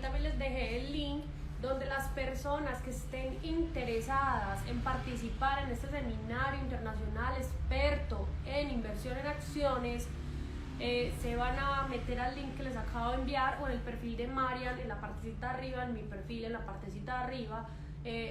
también les dejé el link donde las personas que estén interesadas en participar en este seminario internacional experto en inversión en acciones, se van a meter al link que les acabo de enviar o en el perfil de Marian, en la partecita de arriba, en mi perfil, en la partecita de arriba,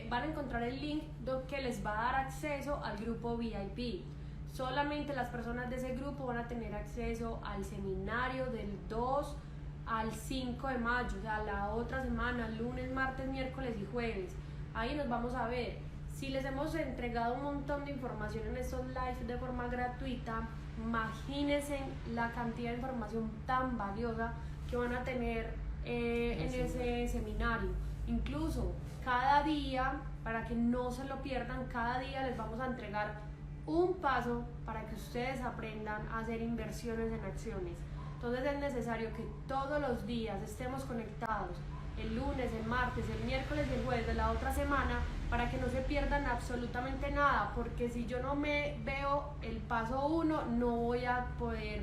van a encontrar el link que les va a dar acceso al grupo VIP. Solamente las personas de ese grupo van a tener acceso al seminario del 2 al 5 de mayo, o sea, la otra semana, lunes, martes, miércoles y jueves. Ahí nos vamos a ver. Si les hemos entregado un montón de información en estos lives de forma gratuita, imagínense la cantidad de información tan valiosa que van a tener en ese seminario. Incluso cada día, para que no se lo pierdan, cada día les vamos a entregar un paso para que ustedes aprendan a hacer inversiones en acciones. Entonces es necesario que todos los días estemos conectados, el lunes, el martes, el miércoles y el jueves de la otra semana, para que no se pierdan absolutamente nada, porque si yo no me veo el paso 1, no voy a poder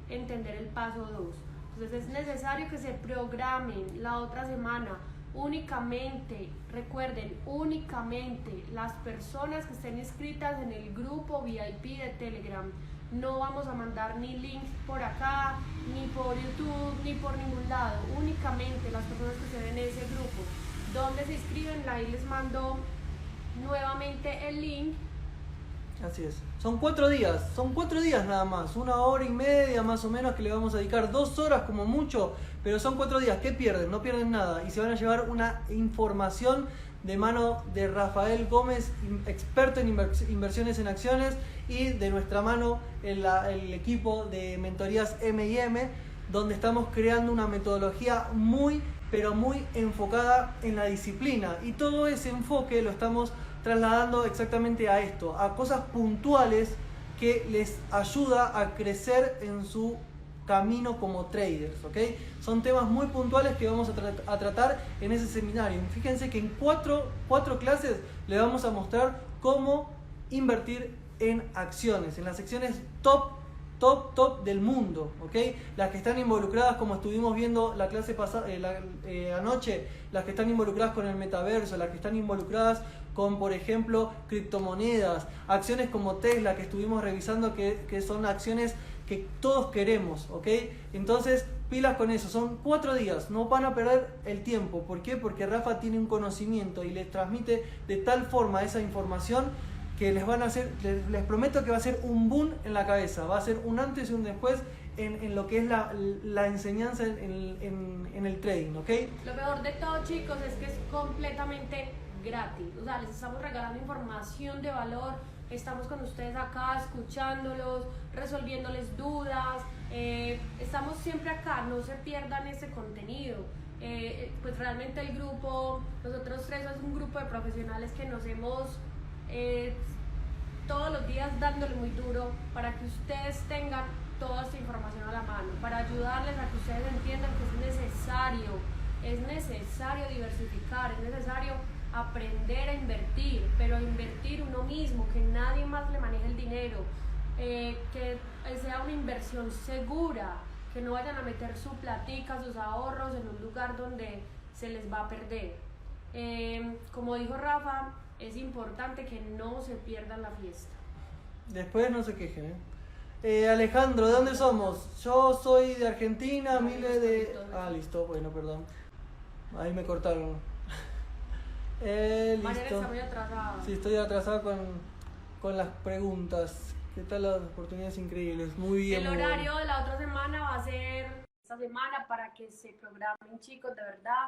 entender el paso 2. Entonces es necesario que se programen la otra semana. Únicamente, recuerden, únicamente las personas que estén inscritas en el grupo VIP de Telegram. No vamos a mandar ni links por acá, ni por YouTube, ni por ningún lado. Únicamente las personas que estén en ese grupo. Donde se inscriben, ahí les mando nuevamente el link. Así es. Son 4 días nada más, 1 hora y media más o menos que le vamos a dedicar, 2 horas como mucho, pero son 4 días. ¿Qué pierden? No pierden nada y se van a llevar una información de mano de Rafael Gómez, experto en inversiones en acciones, y de nuestra mano el equipo de mentorías M&M, donde estamos creando una metodología muy, pero muy enfocada en la disciplina, y todo ese enfoque lo estamos trasladando exactamente a esto, a cosas puntuales que les ayuda a crecer en su camino como traders, ¿ok? Son temas muy puntuales que vamos a tratar en ese seminario. Fíjense que en cuatro clases le vamos a mostrar cómo invertir en acciones, en las acciones top del mundo, ¿ok? Las que están involucradas, como estuvimos viendo la clase pasada, anoche, las que están involucradas con el metaverso, las que están involucradas con, por ejemplo, criptomonedas, acciones como Tesla que estuvimos revisando, que son acciones que todos queremos, ¿ok? Entonces, pilas con eso, son 4 días, no van a perder el tiempo. ¿Por qué? Porque Rafa tiene un conocimiento y les transmite de tal forma esa información que les prometo que va a ser un boom en la cabeza, va a ser un antes y un después en lo que es la enseñanza en el trading, ¿ok? Lo mejor de todo, chicos, es que es completamente gratis, o sea, les estamos regalando información de valor, estamos con ustedes acá escuchándolos, resolviéndoles dudas, estamos siempre acá, no se pierdan ese contenido. Pues realmente el grupo, nosotros tres es un grupo de profesionales que nos hemos todos los días dándole muy duro para que ustedes tengan toda esta información a la mano, para ayudarles a que ustedes entiendan que es necesario diversificar, es necesario aprender a invertir, pero a invertir uno mismo, que nadie más le maneje el dinero, que sea una inversión segura, que no vayan a meter su platica, sus ahorros en un lugar donde se les va a perder. Como dijo Rafa, es importante que no se pierdan la fiesta. Después no se quejen, Alejandro, ¿de dónde somos? Yo soy de Argentina, Mile de... Ah, listo, bueno, perdón. Ahí me cortaron. Listo. Mariana está muy atrasada. Sí, estoy atrasado con las preguntas. ¿Qué tal las oportunidades increíbles? Muy bien. El horario de la otra semana va a ser esta semana para que se programen, chicos, de verdad.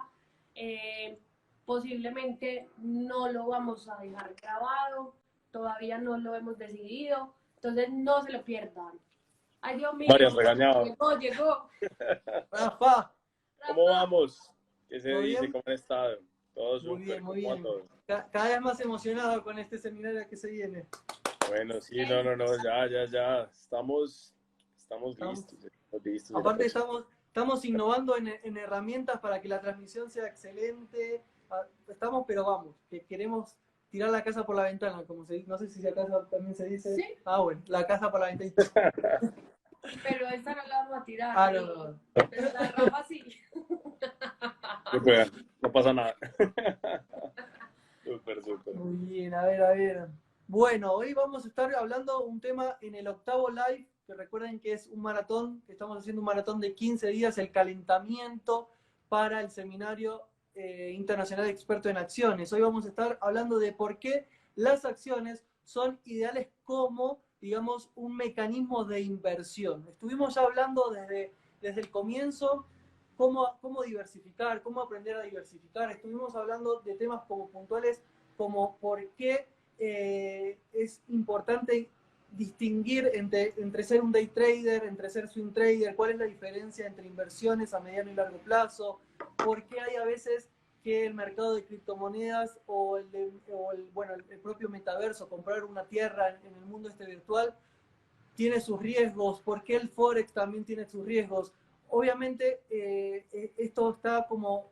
Posiblemente no lo vamos a dejar grabado, todavía no lo hemos decidido, entonces no se lo pierdan. Ay, Dios mío, Marian regañado. Llegó. Rafa. ¿Cómo vamos? ¿Qué se ¿Todo dice? bien? ¿Cómo han estado? Todo Muy súper. bien, muy ¿Cómo bien. va todo? Cada vez más emocionado con este seminario que se viene. Bueno, sí, no, ya. Estamos listos. Aparte estamos innovando en herramientas para que la transmisión sea excelente. Estamos, pero vamos, que queremos tirar la casa por la ventana, como se dice. No sé si acá también se dice. ¿Sí? Ah, bueno, la casa por la ventana. Pero esta no la vamos a tirar. Ah, no. Pero la Rafa sí. Súper, no pasa nada. Súper, súper. Muy bien, a ver, a ver. Bueno, hoy vamos a estar hablando un tema en el octavo live, que recuerden que es un maratón, que estamos haciendo un maratón de 15 días, el calentamiento para el seminario internacional de experto en acciones. Hoy vamos a estar hablando de por qué las acciones son ideales como, digamos, un mecanismo de inversión. Estuvimos ya hablando desde el comienzo cómo diversificar, cómo aprender a diversificar. Estuvimos hablando de temas como puntuales, como por qué es importante distinguir entre ser un day trader, entre ser swing trader, cuál es la diferencia entre inversiones a mediano y largo plazo, por qué hay a veces que el mercado de criptomonedas bueno, el propio metaverso, comprar una tierra en el mundo este virtual, tiene sus riesgos, por qué el Forex también tiene sus riesgos. Obviamente, esto está como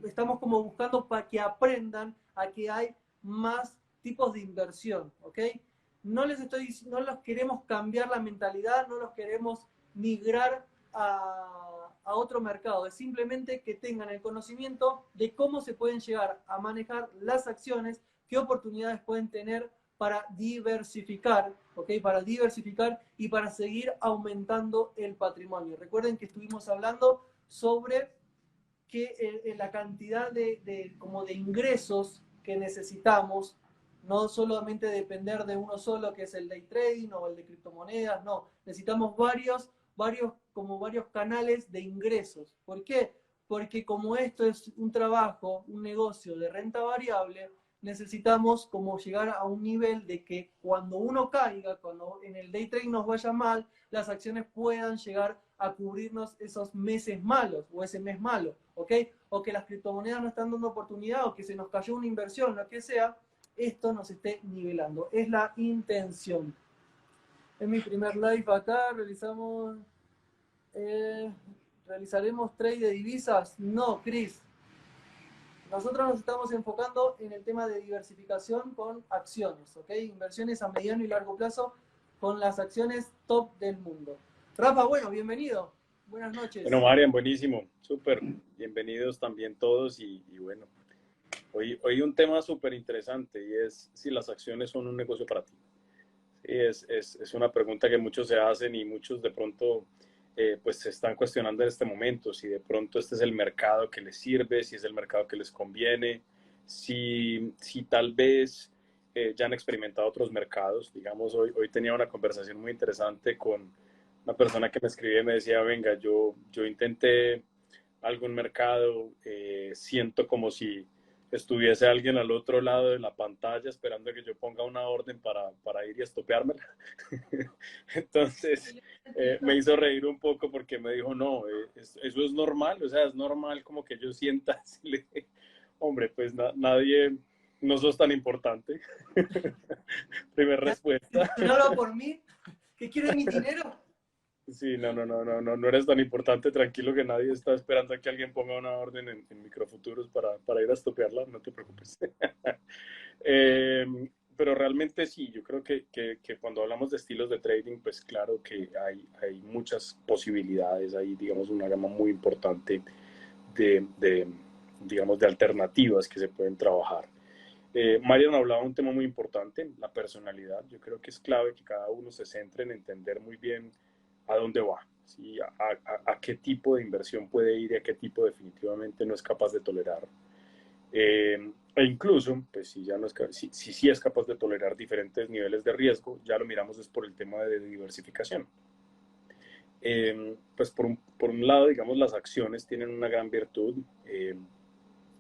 estamos como buscando para que aprendan a que hay más tipos de inversión, ¿ok? No los queremos cambiar la mentalidad, no los queremos migrar a otro mercado, es simplemente que tengan el conocimiento de cómo se pueden llegar a manejar las acciones, qué oportunidades pueden tener para diversificar, ¿ok? Para diversificar y para seguir aumentando el patrimonio. Recuerden que estuvimos hablando sobre que la cantidad como de ingresos que necesitamos, no solamente depender de uno solo, que es el day trading o el de criptomonedas, no, necesitamos varios canales de ingresos. ¿Por qué? Porque como esto es un trabajo, un negocio de renta variable, necesitamos como llegar a un nivel de que cuando uno caiga, cuando en el day trading nos vaya mal, las acciones puedan llegar a cubrirnos esos meses malos o ese mes malo, ¿ok? O que las criptomonedas no están dando oportunidad o que se nos cayó una inversión, lo que sea, esto nos esté nivelando. Es la intención. En mi primer live acá realizaremos trade de divisas. No, Chris. Nosotros nos estamos enfocando en el tema de diversificación con acciones, ¿ok? Inversiones a mediano y largo plazo con las acciones top del mundo. Rafa, bueno, bienvenido. Buenas noches. Bueno, Marian, buenísimo. Súper. Bienvenidos también todos y bueno, hoy un tema súper interesante y es si las acciones son un negocio para ti. Sí, es una pregunta que muchos se hacen y muchos de pronto pues se están cuestionando en este momento, si de pronto este es el mercado que les sirve, si es el mercado que les conviene, si tal vez ya han experimentado otros mercados. Digamos, hoy tenía una conversación muy interesante con una persona que me escribía y me decía, venga, yo intenté algún mercado, siento como si estuviese alguien al otro lado de la pantalla esperando que yo ponga una orden para ir y estopeármela. Entonces, me hizo reír un poco porque me dijo, no, eso es normal, o sea, es normal como que yo sienta así, hombre, pues nadie, no sos tan importante. Primera respuesta. ¿No hablo por mí? ¿Que quiere mi dinero? Sí, no eres tan importante, tranquilo que nadie está esperando a que alguien ponga una orden en Microfuturos para ir a estopearla, no te preocupes. eh, pero realmente sí, yo creo que cuando hablamos de estilos de trading, pues claro que hay muchas posibilidades, hay digamos una gama muy importante digamos, de alternativas que se pueden trabajar. Marian hablaba de un tema muy importante, la personalidad. Yo creo que es clave que cada uno se centre en entender muy bien a dónde va, ¿sí? A qué tipo de inversión puede ir y a qué tipo definitivamente no es capaz de tolerar. E incluso, pues si ya no es, si sí es capaz de tolerar diferentes niveles de riesgo, ya lo miramos es por el tema de diversificación. Pues por un lado, digamos, las acciones tienen una gran virtud,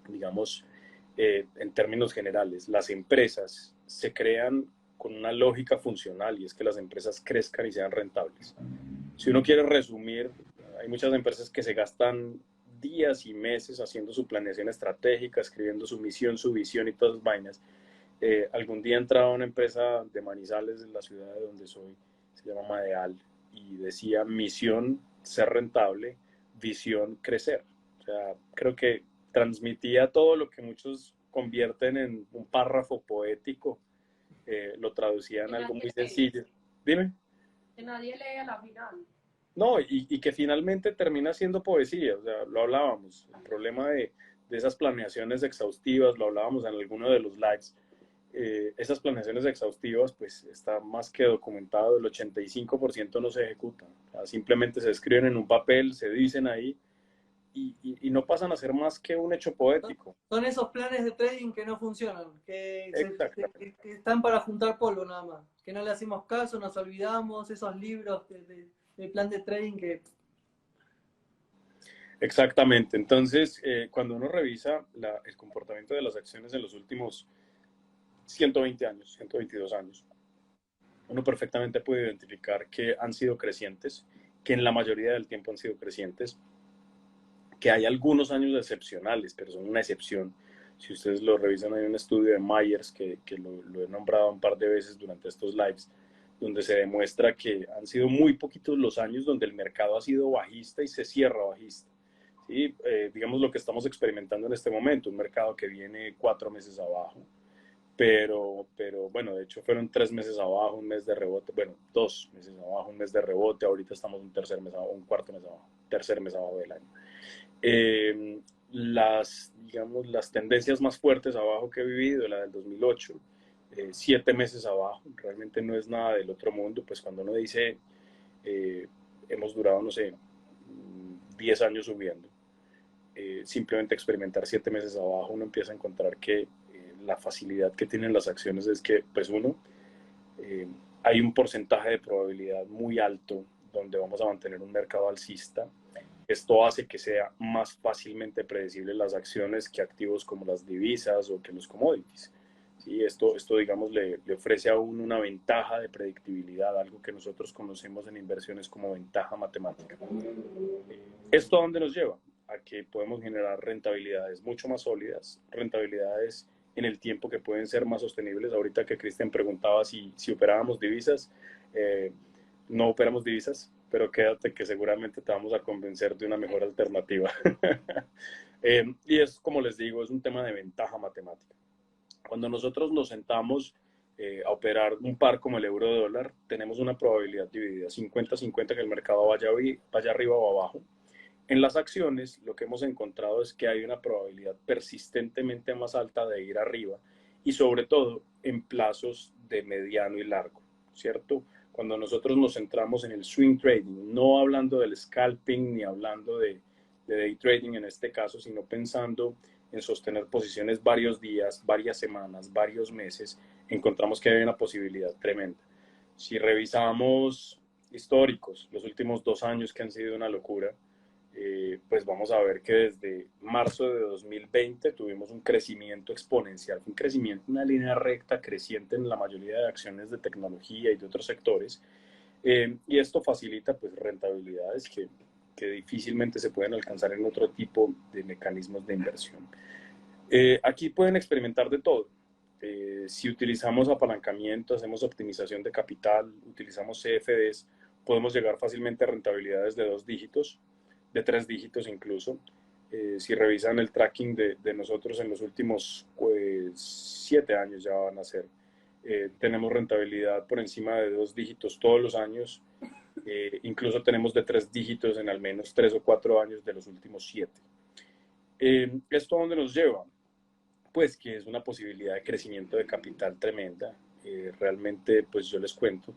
digamos, en términos generales. Las empresas se crean con una lógica funcional y es que las empresas crezcan y sean rentables. Si uno quiere resumir, hay muchas empresas que se gastan días y meses haciendo su planeación estratégica, escribiendo su misión, su visión y todas esas vainas. Algún día entraba una empresa de Manizales, en la ciudad de donde soy, se llama Madeal, y decía misión ser rentable, visión crecer. O sea, creo que transmitía todo lo que muchos convierten en un párrafo poético, lo traducían en algo muy sencillo. Dime. Que nadie lee a la final. No, y que finalmente termina siendo poesía, o sea, lo hablábamos, el problema de esas planeaciones exhaustivas, lo hablábamos en alguno de los lives, esas planeaciones exhaustivas, pues está más que documentado, el 85% no se ejecutan, o sea, simplemente se escriben en un papel, se dicen ahí, y no pasan a ser más que un hecho poético. Son esos planes de trading que no funcionan, Exactamente. que están para juntar polvo nada más, que no le hacemos caso, nos olvidamos, esos libros de plan de trading que... Exactamente. Entonces, cuando uno revisa el comportamiento de las acciones en los últimos 120 años, 122 años, uno perfectamente puede identificar que han sido crecientes, que en la mayoría del tiempo han sido crecientes, que hay algunos años excepcionales, pero son una excepción. Si ustedes lo revisan, hay un estudio de Myers que lo he nombrado un par de veces durante estos lives, donde se demuestra que han sido muy poquitos los años donde el mercado ha sido bajista y se cierra bajista. ¿Sí? Digamos lo que estamos experimentando en este momento, un mercado que viene 4 meses abajo, pero bueno, de hecho fueron 3 meses abajo, un mes de rebote, bueno, 2 meses abajo, un mes de rebote, ahorita estamos un tercer mes abajo, un cuarto mes abajo, tercer mes abajo del año. Digamos, las tendencias más fuertes abajo que he vivido, la del 2008, 7 meses abajo, realmente no es nada del otro mundo, pues cuando uno dice, hemos durado, no sé, 10 años subiendo, simplemente experimentar 7 meses abajo, uno empieza a encontrar que la facilidad que tienen las acciones es que, pues uno, hay un porcentaje de probabilidad muy alto donde vamos a mantener un mercado alcista. Esto hace que sea más fácilmente predecible las acciones que activos como las divisas o que los commodities. ¿Sí? Esto digamos, le ofrece a uno una ventaja de predictibilidad, algo que nosotros conocemos en inversiones como ventaja matemática. ¿Esto a dónde nos lleva? A que podemos generar rentabilidades mucho más sólidas, rentabilidades en el tiempo que pueden ser más sostenibles. Ahorita que Cristian preguntaba si operábamos divisas, no operamos divisas, pero quédate que seguramente te vamos a convencer de una mejor alternativa. Y es, como les digo, es un tema de ventaja matemática. Cuando nosotros nos sentamos a operar un par como el euro dólar, tenemos una probabilidad dividida 50-50 que el mercado vaya arriba o abajo. En las acciones, lo que hemos encontrado es que hay una probabilidad persistentemente más alta de ir arriba y sobre todo en plazos de mediano y largo, ¿cierto? Cuando nosotros nos centramos en el swing trading, no hablando del scalping ni hablando de day trading en este caso, sino pensando en sostener posiciones varios días, varias semanas, varios meses, encontramos que hay una posibilidad tremenda. Si revisamos históricos, los últimos 2 años que han sido una locura, pues vamos a ver que desde marzo de 2020 tuvimos un crecimiento exponencial, un crecimiento, una línea recta creciente en la mayoría de acciones de tecnología y de otros sectores, y esto facilita pues rentabilidades que difícilmente se pueden alcanzar en otro tipo de mecanismos de inversión. Aquí pueden experimentar de todo. Si utilizamos apalancamiento, hacemos optimización de capital, utilizamos CFDs, podemos llegar fácilmente a rentabilidades de 2 dígitos, de 3 dígitos incluso. Si revisan el tracking de nosotros en los últimos 7 años ya van a ser, tenemos rentabilidad por encima de 2 dígitos todos los años, incluso tenemos de 3 dígitos en al menos 3 o 4 años de los últimos 7. ¿Esto a dónde nos lleva? Pues que es una posibilidad de crecimiento de capital tremenda. Realmente, pues yo les cuento,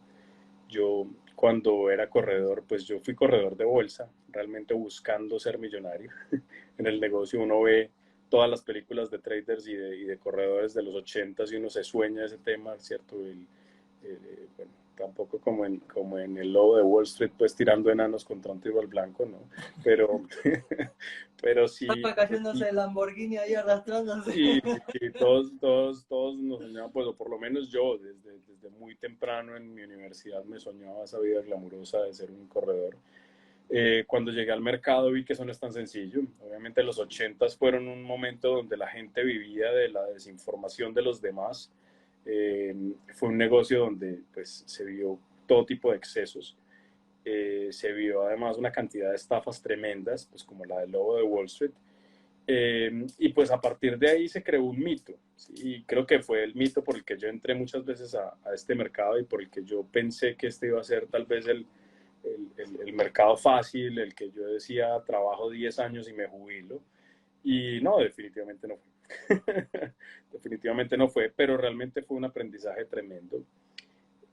yo cuando era corredor, pues yo fui corredor de bolsa, realmente buscando ser millonario. En el negocio uno ve todas las películas de traders y de corredores de los 80s y uno se sueña ese tema, ¿cierto? Bueno, tampoco como en el lobo de Wall Street, pues tirando enanos contra un tiro al blanco, ¿no? Pero sí. Estaba cayéndose el Lamborghini ahí arrastrándose. Sí, todos nos soñamos, pues, o por lo menos yo, desde muy temprano en mi universidad me soñaba esa vida glamurosa de ser un corredor. Cuando llegué al mercado vi que eso no es tan sencillo. Obviamente los 80s fueron un momento donde la gente vivía de la desinformación de los demás. Fue un negocio donde pues, se vio todo tipo de excesos. Se vio además una cantidad de estafas tremendas, pues como la del lobo de Wall Street. Y pues a partir de ahí se creó un mito, ¿sí? Y creo que fue el mito por el que yo entré muchas veces a este mercado y por el que yo pensé que este iba a ser tal vez el mercado fácil, el que yo decía trabajo 10 años y me jubilo. Y no, definitivamente no fue. Definitivamente no fue, pero realmente fue un aprendizaje tremendo.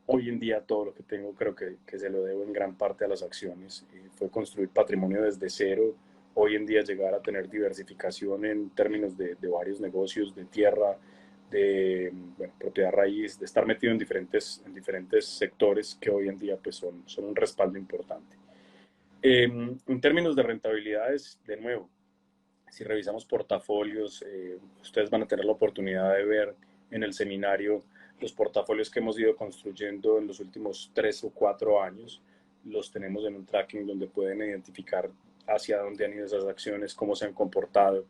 Hoy en día todo lo que tengo creo que se lo debo en gran parte a las acciones. Fue construir patrimonio desde cero. Hoy en día llegar a tener diversificación en términos de varios negocios, de tierra, de bueno, propiedad raíz, de estar metido en diferentes sectores que hoy en día pues son un respaldo importante. En términos de rentabilidades, de nuevo, si revisamos portafolios, ustedes van a tener la oportunidad de ver en el seminario los portafolios que hemos ido construyendo en los últimos 3 o 4 años. Los tenemos en un tracking donde pueden identificar hacia dónde han ido esas acciones, cómo se han comportado.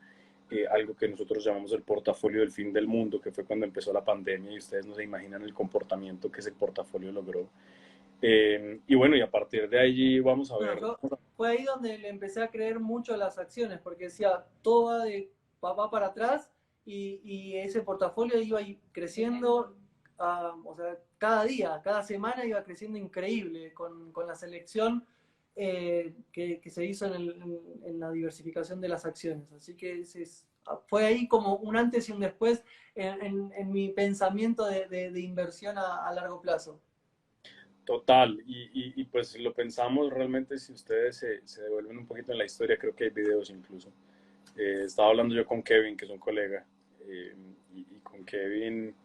Algo que nosotros llamamos el portafolio del fin del mundo, que fue cuando empezó la pandemia y ustedes no se imaginan el comportamiento que ese portafolio logró. Y bueno, y a partir de allí vamos a ver. Fue ahí donde le empecé a creer mucho a las acciones, porque decía, todo va de papá para atrás y ese portafolio iba creciendo, o sea, cada día, cada semana iba creciendo increíble con la selección que se hizo en la diversificación de las acciones. Así que fue ahí como un antes y un después en mi pensamiento de inversión a largo plazo. Total, y pues lo pensamos realmente si ustedes se devuelven un poquito en la historia, creo que hay videos incluso. Estaba hablando yo con Kevin, que es un colega, y con Kevin,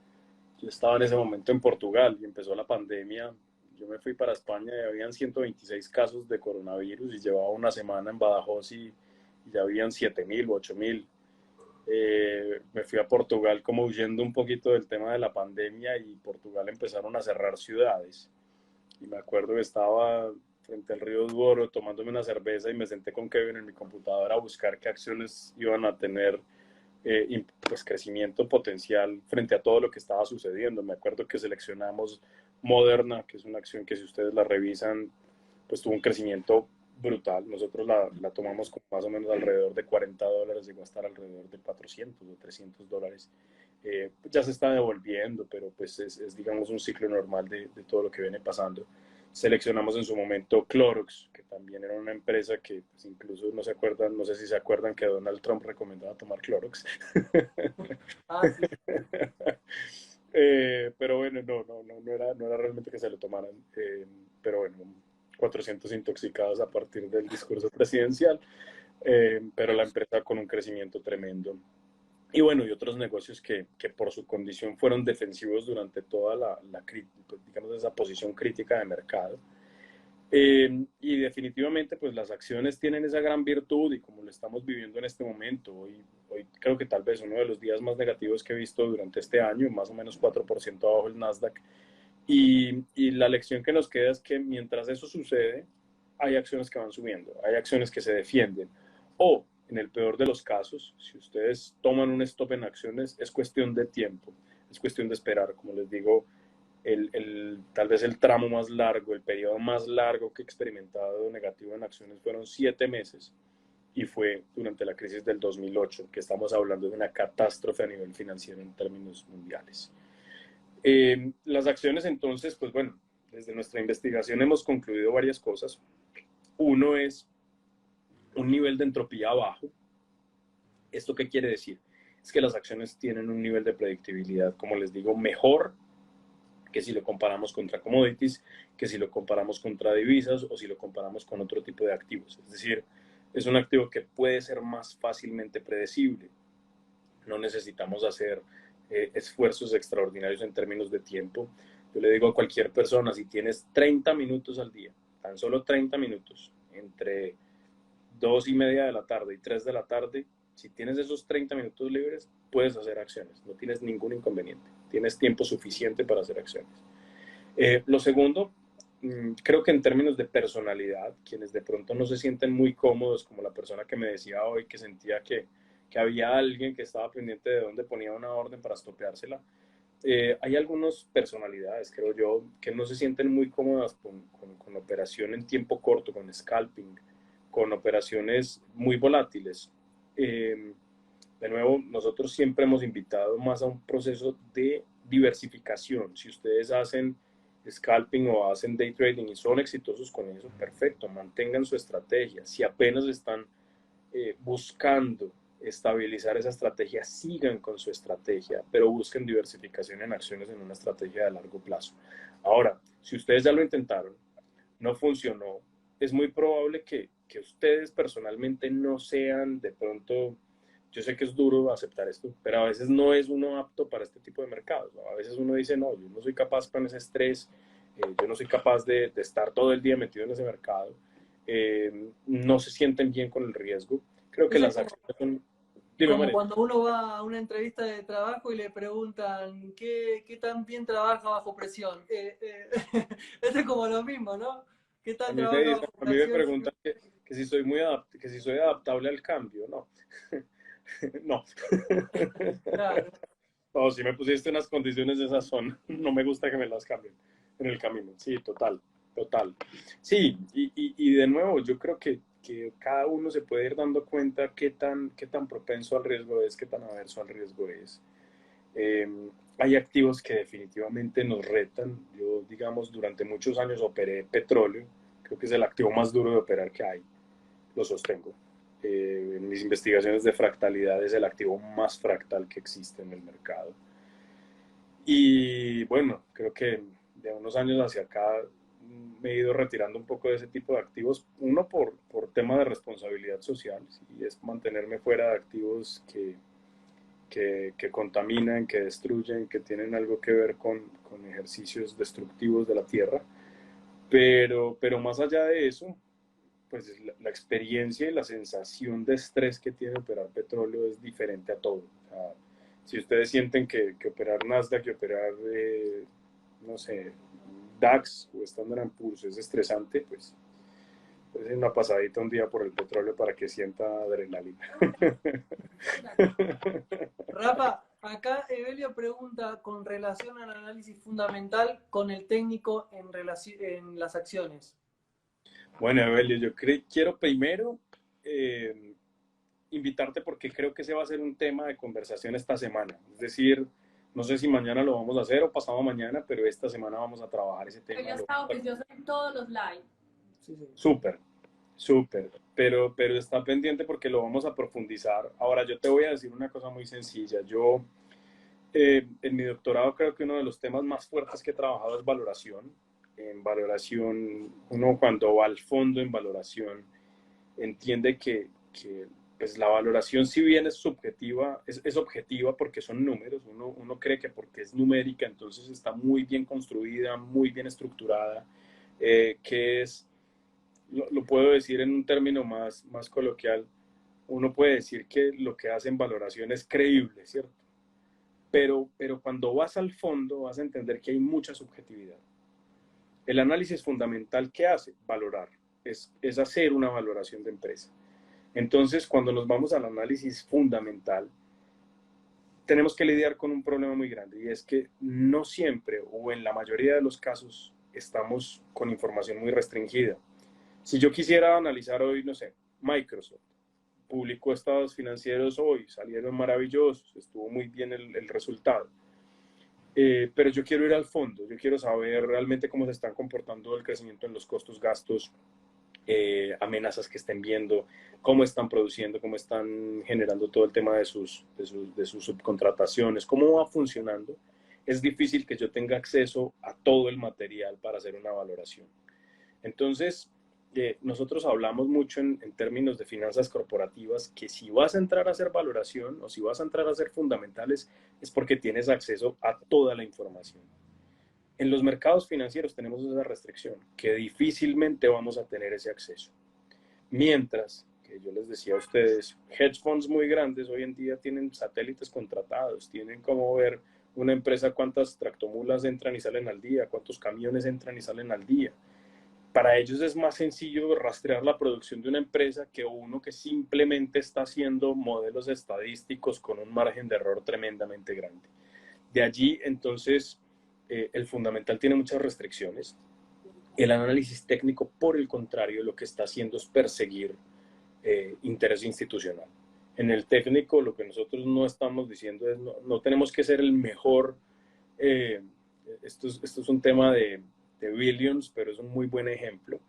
yo estaba en ese momento en Portugal y empezó la pandemia. Yo me fui para España y habían 126 casos de coronavirus y llevaba una semana en Badajoz y ya habían 7.000 o 8.000. Me fui a Portugal como huyendo un poquito del tema de la pandemia y Portugal empezaron a cerrar ciudades. Y me acuerdo que estaba frente al río Douro tomándome una cerveza y me senté con Kevin en mi computadora a buscar qué acciones iban a tener pues crecimiento potencial frente a todo lo que estaba sucediendo. Me acuerdo que seleccionamos Moderna, que es una acción que si ustedes la revisan, pues tuvo un crecimiento brutal. Nosotros la tomamos con más o menos alrededor de $40, llegó a estar alrededor de 400 o $300. Ya se está devolviendo, pero pues es digamos un ciclo normal de todo lo que viene pasando. Seleccionamos en su momento Clorox, que también era una empresa que pues, incluso no se acuerdan, no sé si se acuerdan que Donald Trump recomendaba tomar Clorox. Ah, sí. Pero bueno, no era realmente que se lo tomaran. Pero bueno, 400 intoxicados a partir del discurso presidencial. Pero la empresa con un crecimiento tremendo. Y bueno, y otros negocios que por su condición fueron defensivos durante toda digamos, esa posición crítica de mercado. Y definitivamente, pues las acciones tienen esa gran virtud y como lo estamos viviendo en este momento, hoy creo que tal vez uno de los días más negativos que he visto durante este año, más o menos 4% abajo el Nasdaq. Y la lección que nos queda es que mientras eso sucede, hay acciones que van subiendo, hay acciones que se defienden. O, en el peor de los casos, si ustedes toman un stop en acciones, es cuestión de tiempo, es cuestión de esperar. Como les digo, tal vez el tramo más largo, el periodo más largo que he experimentado negativo en acciones fueron 7 meses y fue durante la crisis del 2008, que estamos hablando de una catástrofe a nivel financiero en términos mundiales. Las acciones entonces, pues bueno, desde nuestra investigación hemos concluido varias cosas. Uno es un nivel de entropía bajo. ¿Esto qué quiere decir? Es que las acciones tienen un nivel de predictibilidad, como les digo, mejor que si lo comparamos contra commodities, que si lo comparamos contra divisas o si lo comparamos con otro tipo de activos. Es decir, es un activo que puede ser más fácilmente predecible. No necesitamos hacer esfuerzos extraordinarios en términos de tiempo. Yo le digo a cualquier persona, si tienes 30 minutos al día, tan solo 30 minutos, entre 2:30 de la tarde y 3 de la tarde, si tienes esos 30 minutos libres, puedes hacer acciones, no tienes ningún inconveniente, tienes tiempo suficiente para hacer acciones. Lo segundo, creo que en términos de personalidad, quienes de pronto no se sienten muy cómodos, como la persona que me decía hoy que sentía que había alguien que estaba pendiente de dónde ponía una orden para estopeársela, hay algunas personalidades, creo yo, que no se sienten muy cómodas con operación en tiempo corto, con scalping, con operaciones muy volátiles. De nuevo, nosotros siempre hemos invitado más a un proceso de diversificación. Si ustedes hacen scalping o hacen day trading y son exitosos con eso, perfecto, mantengan su estrategia. Si apenas están buscando estabilizar esa estrategia, sigan con su estrategia, pero busquen diversificación en acciones en una estrategia de largo plazo. Ahora, si ustedes ya lo intentaron, no funcionó, es muy probable que ustedes personalmente no sean de pronto, yo sé que es duro aceptar esto, pero a veces no es uno apto para este tipo de mercados, ¿no? A veces uno dice, no, yo no soy capaz con ese estrés, yo no soy capaz de estar todo el día metido en ese mercado, no se sienten bien con el riesgo. Creo que Eso es las como, acciones son... Dime, como María. cuando uno va a una entrevista de trabajo y le preguntan qué tan bien trabaja bajo presión. Esto es como lo mismo, ¿no? ¿Qué A tal mí me trabaja dicen, bajo a mí me presión? preguntan que si soy que si soy adaptable al cambio, no. No. Claro. No, si me pusiste unas condiciones de esa zona, no me gusta que me las cambien en el camino. Sí, total, total. Sí, y de nuevo, yo creo que cada uno se puede ir dando cuenta qué tan propenso al riesgo es, qué tan averso al riesgo es. Eh, Hay activos que definitivamente nos retan. Yo, digamos, durante muchos años operé petróleo. Creo que es el activo más duro de operar que hay. Lo sostengo. En mis investigaciones de fractalidad es el activo más fractal que existe en el mercado. Y bueno, creo que de unos años hacia acá me he ido retirando un poco de ese tipo de activos. Uno por tema de responsabilidad social, y es mantenerme fuera de activos que contaminan, que destruyen, que tienen algo que ver con ejercicios destructivos de la tierra. Pero más allá de eso, pues la experiencia y la sensación de estrés que tiene operar petróleo es diferente a todo. O sea, si ustedes sienten que operar Nasdaq, que operar, no sé, DAX o Standard & Poor's es estresante, pues es una pasadita un día por el petróleo para que sienta adrenalina. Rafa, acá Evelio pregunta con relación al análisis fundamental con el técnico en las acciones. Bueno, Evelio, quiero primero invitarte porque creo que ese va a ser un tema de conversación esta semana. Es decir, no sé si mañana lo vamos a hacer o pasado mañana, pero esta semana vamos a trabajar ese Yo tema. ya estaba oficiosa en todos los live. Sí, sí. Súper, súper. Pero está pendiente porque lo vamos a profundizar. Ahora, yo te voy a decir una cosa muy sencilla. Yo, en mi doctorado, creo que uno de los temas más fuertes que he trabajado es valoración. En valoración, uno cuando va al fondo en valoración, entiende que pues la valoración, si bien es subjetiva, es objetiva porque son números. Uno cree que porque es numérica, entonces está muy bien construida, muy bien estructurada, que es, lo puedo decir en un término más coloquial, uno puede decir que lo que hacen valoración es creíble, ¿cierto? Pero cuando vas al fondo vas a entender que hay mucha subjetividad. El análisis fundamental, ¿qué hace? Valorar, es hacer una valoración de empresa. Entonces, cuando nos vamos al análisis fundamental, tenemos que lidiar con un problema muy grande y es que no siempre o en la mayoría de los casos estamos con información muy restringida. Si yo quisiera analizar hoy, no sé, Microsoft, publicó estados financieros hoy, salieron maravillosos, estuvo muy bien el resultado. Pero yo quiero ir al fondo, yo quiero saber realmente cómo se están comportando el crecimiento en los costos, gastos, amenazas que estén viendo, cómo están produciendo, cómo están generando todo el tema de sus subcontrataciones, cómo va funcionando. Es difícil que yo tenga acceso a todo el material para hacer una valoración. Entonces, nosotros hablamos mucho en términos de finanzas corporativas que si vas a entrar a hacer valoración o si vas a entrar a hacer fundamentales es porque tienes acceso a toda la información. En los mercados financieros tenemos esa restricción, que difícilmente vamos a tener ese acceso. Mientras que yo les decía a ustedes, hedge funds muy grandes hoy en día tienen satélites contratados, tienen como ver una empresa cuántas tractomulas entran y salen al día, cuántos camiones entran y salen al día. Para ellos es más sencillo rastrear la producción de una empresa que uno que simplemente está haciendo modelos estadísticos con un margen de error tremendamente grande. De allí, entonces, el fundamental tiene muchas restricciones. El análisis técnico, por el contrario, lo que está haciendo es perseguir interés institucional. En el técnico, lo que nosotros no estamos diciendo es no tenemos que ser el mejor. Esto es un tema de Billions, pero es un muy buen ejemplo,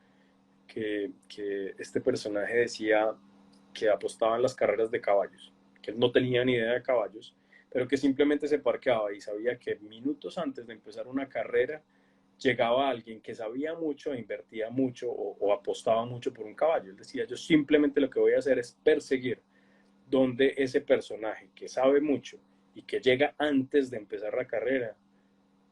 que este personaje decía que apostaba en las carreras de caballos, que él no tenía ni idea de caballos, pero que simplemente se parqueaba y sabía que minutos antes de empezar una carrera llegaba alguien que sabía mucho e invertía mucho o apostaba mucho por un caballo. Él decía, yo simplemente lo que voy a hacer es perseguir donde ese personaje que sabe mucho y que llega antes de empezar la carrera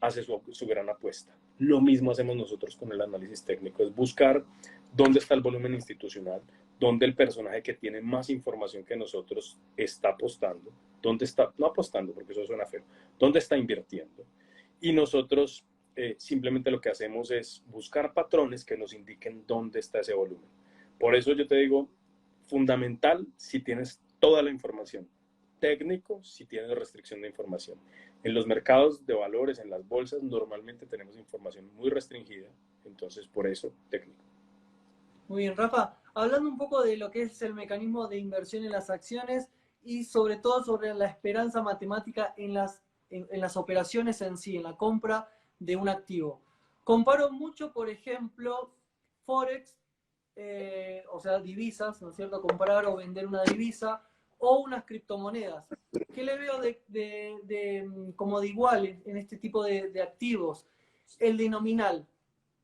hace su gran apuesta. Lo mismo hacemos nosotros con el análisis técnico, es buscar dónde está el volumen institucional, dónde el personaje que tiene más información que nosotros está apostando, dónde está, no apostando porque eso suena feo, dónde está invirtiendo. Y nosotros simplemente lo que hacemos es buscar patrones que nos indiquen dónde está ese volumen. Por eso yo te digo, fundamental si tienes toda la información, técnico si tienes restricción de información. En los mercados de valores, en las bolsas, normalmente tenemos información muy restringida, entonces por eso técnico. Muy bien, Rafa, hablando un poco de lo que es el mecanismo de inversión en las acciones y sobre todo sobre la esperanza matemática en las operaciones en sí, en la compra de un activo. Comparo mucho, por ejemplo, Forex, o sea, divisas, ¿no es cierto? Comprar o vender una divisa o unas criptomonedas. ¿Qué le veo como de igual en este tipo de activos? El de nominal,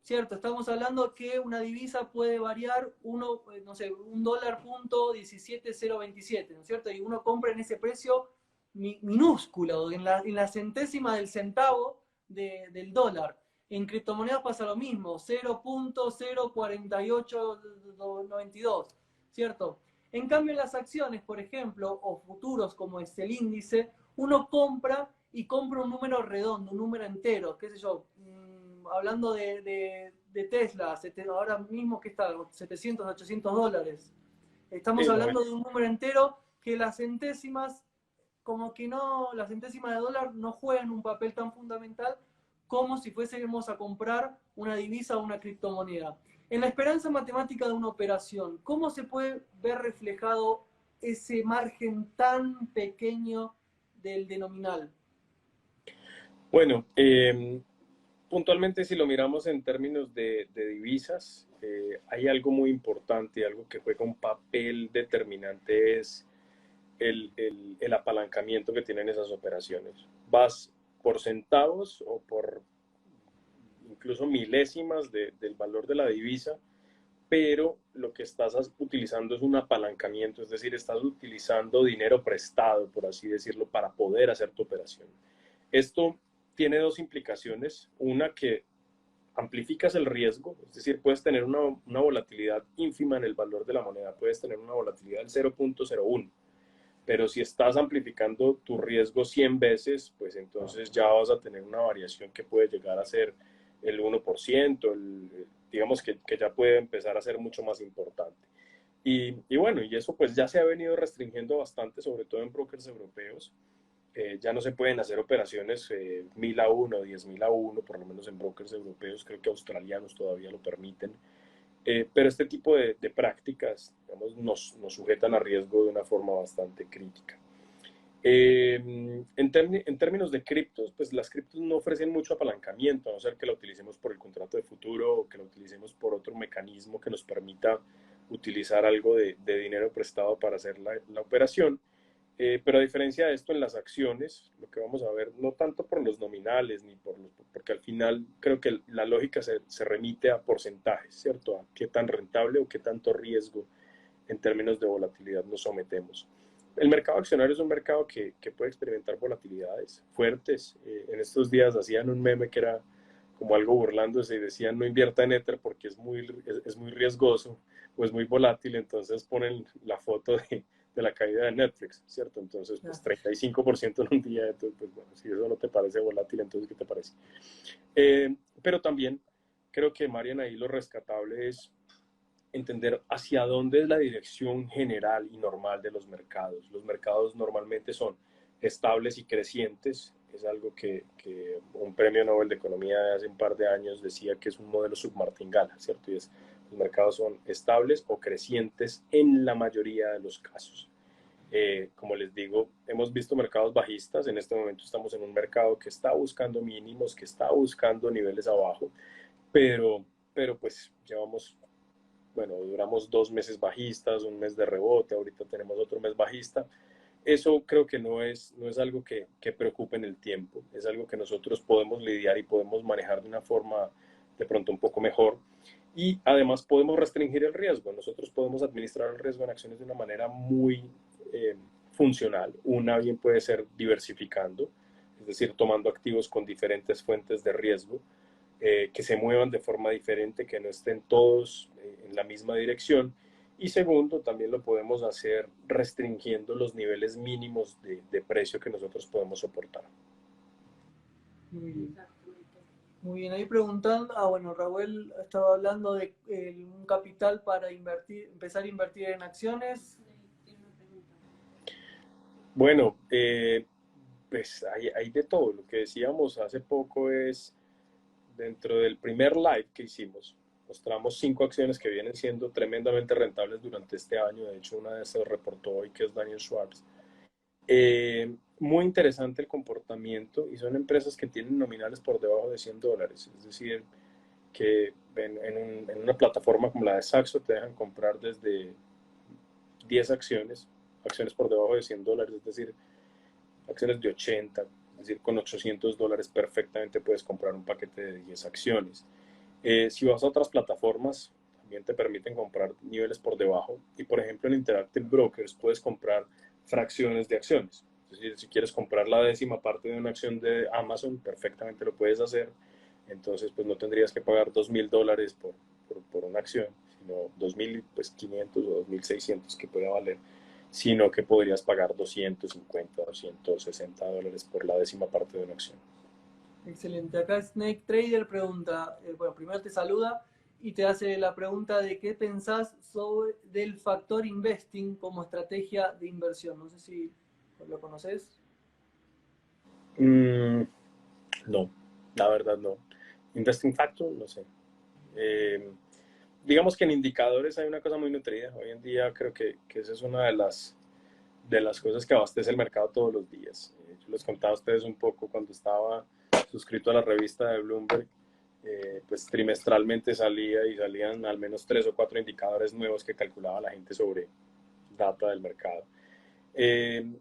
¿cierto? Estamos hablando que una divisa puede variar no sé, $1.17027, ¿no es cierto? Y uno compra en ese precio minúsculo, en la centésima del centavo del dólar. En criptomonedas pasa lo mismo, 0.04892, ¿cierto? En cambio, en las acciones, por ejemplo, o futuros como es el índice, uno compra y compra un número redondo, un número entero, qué sé yo, hablando de Tesla, ahora mismo que está, $700, $800. Estamos hablando de un número entero que las centésimas, como que no, las centésimas de dólar no juegan un papel tan fundamental como si fuésemos a comprar una divisa o una criptomoneda. En la esperanza matemática de una operación, ¿cómo se puede ver reflejado ese margen tan pequeño del nominal? Bueno, puntualmente si lo miramos en términos de divisas, hay algo muy importante, algo que juega un papel determinante es el apalancamiento que tienen esas operaciones. Vas por centavos o por incluso milésimas del valor de la divisa, pero lo que estás utilizando es un apalancamiento, es decir, estás utilizando dinero prestado, por así decirlo, para poder hacer tu operación. Esto tiene dos implicaciones. Una, que amplificas el riesgo, es decir, puedes tener una volatilidad ínfima en el valor de la moneda, puedes tener una volatilidad del 0.01, pero si estás amplificando tu riesgo 100 veces, pues entonces ya vas a tener una variación que puede llegar a ser el 1%, digamos que ya puede empezar a ser mucho más importante. Y bueno, y eso pues ya se ha venido restringiendo bastante, sobre todo en brokers europeos. Ya no se pueden hacer operaciones 1000 a 1, 10.000 a 1, por lo menos en brokers europeos, creo que australianos todavía lo permiten. Pero este tipo de prácticas, digamos, nos sujetan a riesgo de una forma bastante crítica. En términos de criptos, pues las criptos no ofrecen mucho apalancamiento, a no ser que la utilicemos por el contrato de futuro o que la utilicemos por otro mecanismo que nos permita utilizar algo de dinero prestado para hacer la operación. Pero a diferencia de esto, en las acciones, lo que vamos a ver, no tanto por los nominales, porque al final creo que la lógica se remite a porcentajes, ¿cierto? A qué tan rentable o qué tanto riesgo en términos de volatilidad nos sometemos. El mercado accionario es un mercado que puede experimentar volatilidades fuertes. En estos días hacían un meme que era como algo burlándose y decían no invierta en Ether porque es muy riesgoso o es muy volátil, entonces ponen la foto de la caída de Netflix, ¿cierto? Entonces, pues 35% en un día, entonces, pues bueno, si eso no te parece volátil, entonces, ¿qué te parece? Pero también creo que, Marian, ahí lo rescatable es entender hacia dónde es la dirección general y normal de los mercados. Los mercados normalmente son estables y crecientes, es algo que un premio Nobel de Economía de hace un par de años decía que es un modelo submartingala, ¿cierto? Y los mercados son estables o crecientes en la mayoría de los casos. Como les digo, hemos visto mercados bajistas, en este momento estamos en un mercado que está buscando mínimos, que está buscando niveles abajo, pero pues llevamos, bueno, duramos 2 meses bajistas, un mes de rebote, ahorita tenemos otro mes bajista. Eso creo que no es algo que preocupe en el tiempo, es algo que nosotros podemos lidiar y podemos manejar de una forma de pronto un poco mejor. Y además podemos restringir el riesgo. Nosotros podemos administrar el riesgo en acciones de una manera muy funcional. Una bien puede ser diversificando, es decir, tomando activos con diferentes fuentes de riesgo, que se muevan de forma diferente, que no estén todos en la misma dirección. Y segundo, también lo podemos hacer restringiendo los niveles mínimos de precio que nosotros podemos soportar. Muy bien. Muy bien, ahí preguntando, bueno, Raúl estaba hablando de un capital para invertir, empezar a invertir en acciones. Bueno, pues hay de todo. Lo que decíamos hace poco es, dentro del primer live que hicimos, mostramos 5 acciones que vienen siendo tremendamente rentables durante este año. De hecho, una de esas reportó hoy, que es Daniel Schwartz. Muy interesante el comportamiento, y son empresas que tienen nominales por debajo de $100. Es decir, que en una plataforma como la de Saxo te dejan comprar desde 10 acciones por debajo de $100, es decir, acciones de 80, es decir, con $800 perfectamente puedes comprar un paquete de 10 acciones. Si vas a otras plataformas, también te permiten comprar niveles por debajo, y por ejemplo en Interactive Brokers puedes comprar fracciones de acciones. Es decir, si quieres comprar la 10ª parte de una acción de Amazon, perfectamente lo puedes hacer. Entonces, pues no tendrías que pagar $2,000 por una acción, sino 2,500 o 2,600 que pueda valer, sino que podrías pagar $250, $260 por la 10ª parte de una acción. Excelente. Acá Snake Trader pregunta, bueno, primero te saluda y te hace la pregunta de qué pensás del factor investing como estrategia de inversión. No sé si lo conoces. No, la verdad no. Investing Factor, no sé. Digamos que en indicadores hay una cosa muy nutrida. Hoy en día creo que esa es una de las cosas que abastece el mercado todos los días. Yo les contaba a ustedes un poco cuando estaba suscrito a la revista de Bloomberg, pues trimestralmente salían al menos 3 o 4 indicadores nuevos que calculaba la gente sobre data del mercado.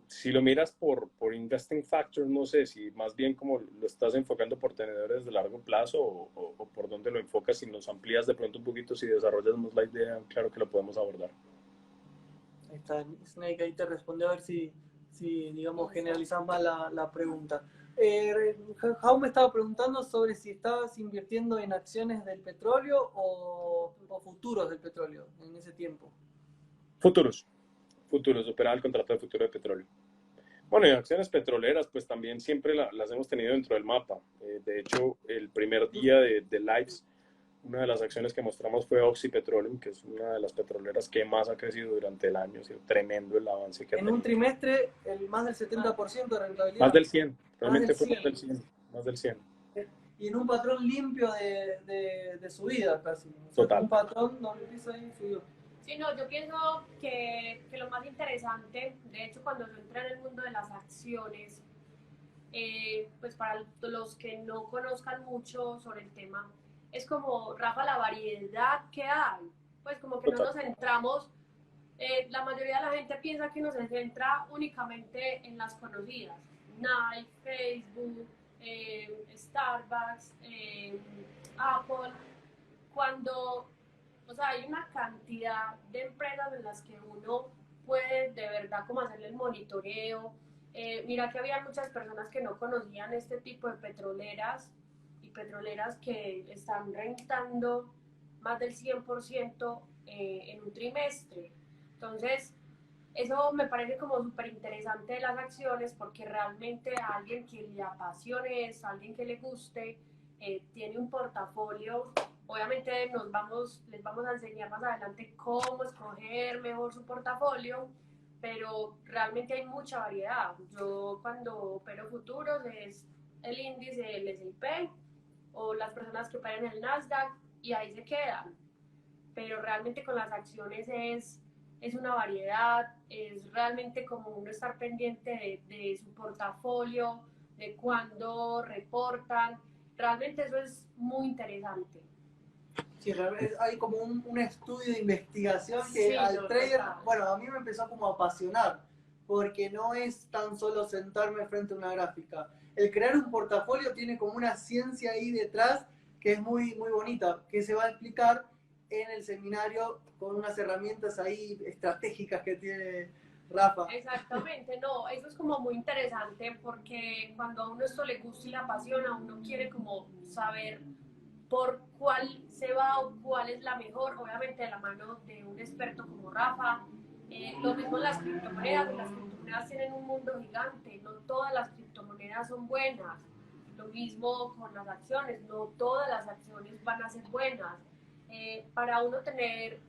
Si lo miras por Investing Factor, no sé si más bien como lo estás enfocando por tenedores de largo plazo o por dónde lo enfocas. Si nos amplías de pronto un poquito, si desarrollas más la idea, claro que lo podemos abordar. Ahí está Snake, ahí te respondió a ver si digamos, generalizás más la pregunta. Jaume estaba preguntando sobre si estabas invirtiendo en acciones del petróleo o futuros del petróleo en ese tiempo. Futuros, operar el contrato de futuro de petróleo. Bueno, y acciones petroleras, pues también siempre las hemos tenido dentro del mapa. De hecho, el primer día de Lives, una de las acciones que mostramos fue Oxy Petroleum, que es una de las petroleras que más ha crecido durante el año. Ha sido tremendo el avance que ha tenido. En un trimestre, más del 70% de rentabilidad. Más del 100, realmente del fue 100. más del 100. Y en un patrón limpio de subida casi. O sea, Total. un patrón donde empieza ahí subió. Sí, no, yo pienso que lo más interesante, de hecho, cuando yo entré en el mundo de las acciones, pues para los que no conozcan mucho sobre el tema, es como, Rafa, la variedad que hay. Pues como que no nos centramos, la mayoría de la gente piensa que uno se centra únicamente en las conocidas, Nike, Facebook, Starbucks, Apple, cuando, o sea, hay una cantidad de empresas en las que uno puede de verdad como hacerle el monitoreo. Mira que había muchas personas que no conocían este tipo de petroleras y petroleras que están rentando más del 100% en un trimestre. Entonces, eso me parece como súper interesante de las acciones, porque realmente a alguien que le apasione eso, a alguien que le guste, tiene un portafolio. Obviamente les vamos a enseñar más adelante cómo escoger mejor su portafolio, pero realmente hay mucha variedad. Yo cuando opero futuros es el índice del S&P o las personas que operan en el Nasdaq y ahí se quedan. Pero realmente con las acciones es una variedad, es realmente como uno estar pendiente de su portafolio, de cuándo reportan. Realmente eso es muy interesante. Sí, realmente hay como un estudio de investigación que Sí, al no, trader, total. bueno, a mí me empezó como a apasionar, porque no es tan solo sentarme frente a una gráfica. El crear un portafolio tiene como una ciencia ahí detrás que es muy, muy bonita, que se va a explicar en el seminario con unas herramientas ahí estratégicas que tiene Rafa. Exactamente, no, eso es como muy interesante porque cuando a uno esto le gusta y le apasiona, uno quiere como saber por cuál se va o cuál es la mejor, obviamente de la mano de un experto como Rafa. Lo mismo las criptomonedas tienen un mundo gigante, no todas las criptomonedas son buenas. Lo mismo con las acciones, no todas las acciones van a ser buenas. Para uno tener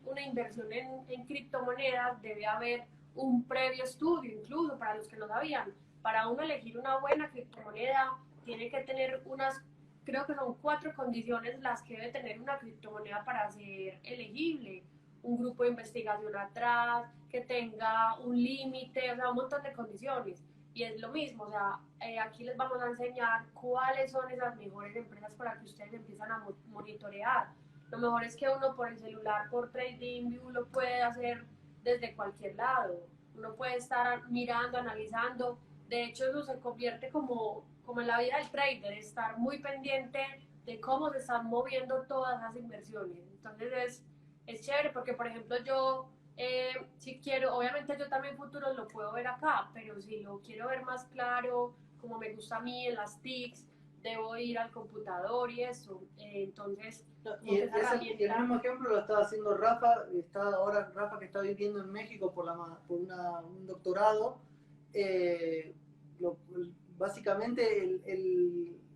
una inversión en criptomonedas debe haber un previo estudio, incluso para los que no sabían. Para uno elegir una buena criptomoneda tiene que tener unas, creo que son 4 condiciones las que debe tener una criptomoneda para ser elegible. Un grupo de investigación atrás, que tenga un límite, o sea, un montón de condiciones. Y es lo mismo, o sea, aquí les vamos a enseñar cuáles son esas mejores empresas para que ustedes empiezan a monitorear. Lo mejor es que uno por el celular, por TradingView, lo puede hacer desde cualquier lado. Uno puede estar mirando, analizando. De hecho, eso se convierte como en la vida del trader, estar muy pendiente de cómo se están moviendo todas las inversiones. Entonces es chévere porque, por ejemplo, yo, si quiero, obviamente yo también futuros lo puedo ver acá, pero si lo quiero ver más claro, como me gusta a mí en las TICs, debo ir al computador y eso. Entonces, Y, como que esa y el herramienta. mismo ejemplo lo está haciendo Rafa, está ahora Rafa que está viviendo en México por un doctorado. eh, lo- Básicamente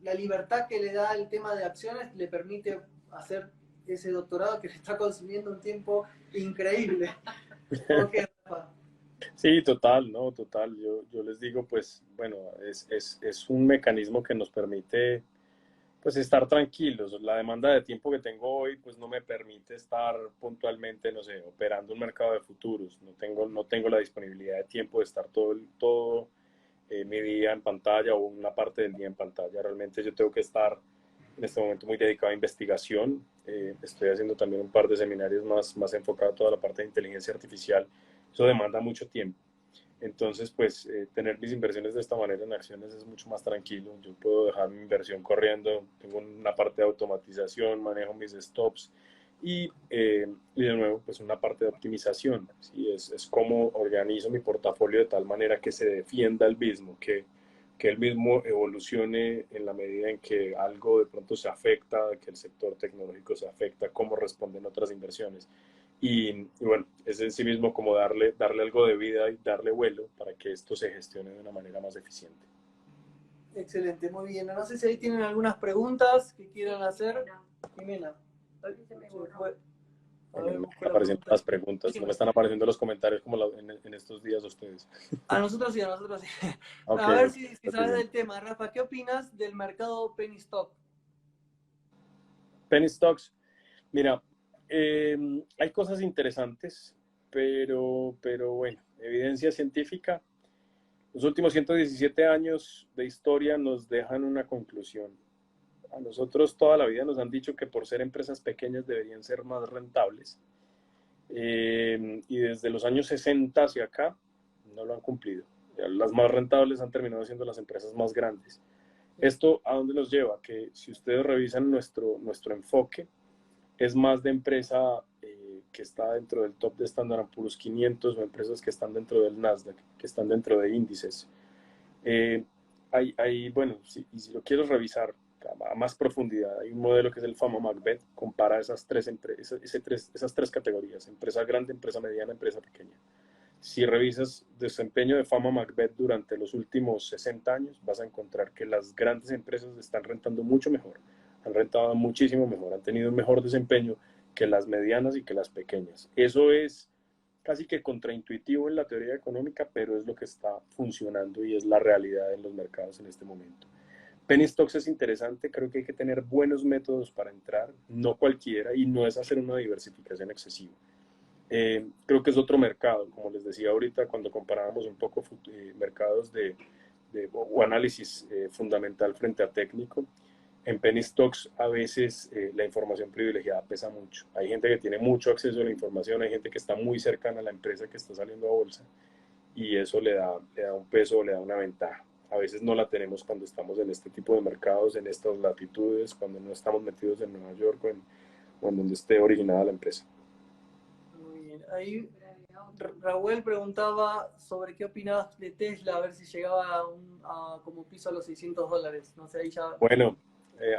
la libertad que le da el tema de acciones le permite hacer ese doctorado que le está consumiendo un tiempo increíble. Ok, Rafa. Sí, total, ¿no? Total. Yo les digo, pues, bueno, es un mecanismo que nos permite, pues, estar tranquilos. La demanda de tiempo que tengo hoy, pues, no me permite estar puntualmente, no sé, operando un mercado de futuros. No tengo la disponibilidad de tiempo de estar todo mi día en pantalla o una parte del día en pantalla. Realmente yo tengo que estar en este momento muy dedicado a investigación. Estoy haciendo también un par de seminarios más enfocado a toda la parte de inteligencia artificial. Eso demanda mucho tiempo. Entonces, pues tener mis inversiones de esta manera en acciones es mucho más tranquilo. Yo puedo dejar mi inversión corriendo, tengo una parte de automatización, manejo mis stops y de nuevo, pues una parte de optimización. ¿Sí? Es cómo organizo mi portafolio de tal manera que se defienda el mismo, que el mismo evolucione en la medida en que algo de pronto se afecta, que el sector tecnológico se afecta, cómo responden otras inversiones. Y bueno, es en sí mismo como darle algo de vida y darle vuelo para que esto se gestione de una manera más eficiente. Excelente, muy bien. No sé si ahí tienen algunas preguntas que Sí, quieran hacer. Jimena, Jimena, se me se borró. fue. A A mí ver, no me busco están la apareciendo pregunta. las preguntas, no me Jimena. están apareciendo los comentarios como en estos días ustedes. A nosotros sí, a nosotros sí. Ok, A ver ok, si estoy sabes bien. del tema. Rafa, ¿qué opinas del mercado penny stock? Penny stocks, mira, hay cosas interesantes, pero bueno, evidencia científica. Los últimos 117 años de historia nos dejan una conclusión. A nosotros toda la vida nos han dicho que por ser empresas pequeñas deberían ser más rentables. Y desde los años 60 hacia acá no lo han cumplido. Las más rentables han terminado siendo las empresas más grandes. ¿Esto a dónde nos lleva? Que si ustedes revisan nuestro enfoque, es más de empresa que está dentro del top de Standard and Poor's 500 o empresas que están dentro del Nasdaq, que están dentro de índices. Eh, bueno, y si lo quieres revisar a más profundidad, hay un modelo que es el Fama Macbeth, compara esas tres categorías, empresa grande, empresa mediana, empresa pequeña. Si revisas desempeño de Fama Macbeth durante los últimos 60 años, vas a encontrar que las grandes empresas están rentando mucho mejor, han rentado muchísimo mejor, han tenido un mejor desempeño que las medianas y que las pequeñas. Eso es casi que contraintuitivo en la teoría económica, pero es lo que está funcionando y es la realidad en los mercados en este momento. Penny Stocks es interesante, creo que hay que tener buenos métodos para entrar, no cualquiera, y no es hacer una diversificación excesiva. Creo que es otro mercado, como les decía ahorita cuando comparábamos un poco mercados o análisis fundamental frente a técnico. en penny stocks a veces la información privilegiada pesa mucho. Hay gente que tiene mucho acceso a la información, hay gente que está muy cercana a la empresa que está saliendo a bolsa y eso le da un peso, le da una ventaja. A veces no la tenemos cuando estamos en este tipo de mercados, en estas latitudes, cuando no estamos metidos en Nueva York o en donde esté originada la empresa. Muy bien. Ahí Raúl preguntaba sobre qué opinabas de Tesla, a ver si llegaba como piso a los $600. No sé, ahí ya... Bueno,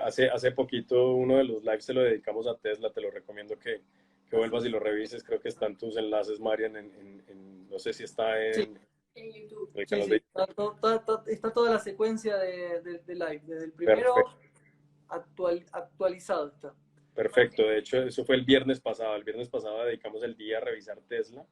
hace poquito uno de los lives se lo dedicamos a Tesla, te lo recomiendo que vuelvas y lo revises, creo que están tus enlaces, Marian, no sé si está Sí. En YouTube. el Sí, canal sí, de... está toda la secuencia de live, desde el primero Perfecto, actualizado está. perfecto, de hecho eso fue el viernes pasado dedicamos el día a revisar Tesla,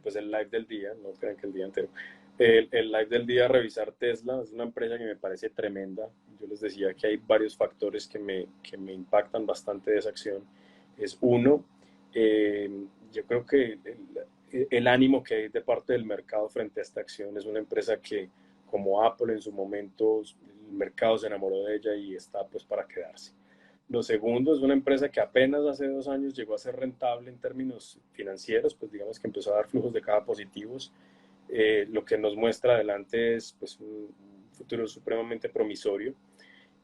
pues el live del día, no crean que el día entero, el live del día a revisar Tesla, es una empresa que me parece tremenda, yo les decía que hay varios factores que me impactan bastante de esa acción, es uno, yo creo que el ánimo que hay de parte del mercado frente a esta acción es una empresa que, como Apple en su momento, el mercado se enamoró de ella y está pues para quedarse. Lo segundo es una empresa que apenas hace 2 años llegó a ser rentable en términos financieros, pues digamos que empezó a dar flujos de caja positivos. Lo que nos muestra adelante es pues, un futuro supremamente promisorio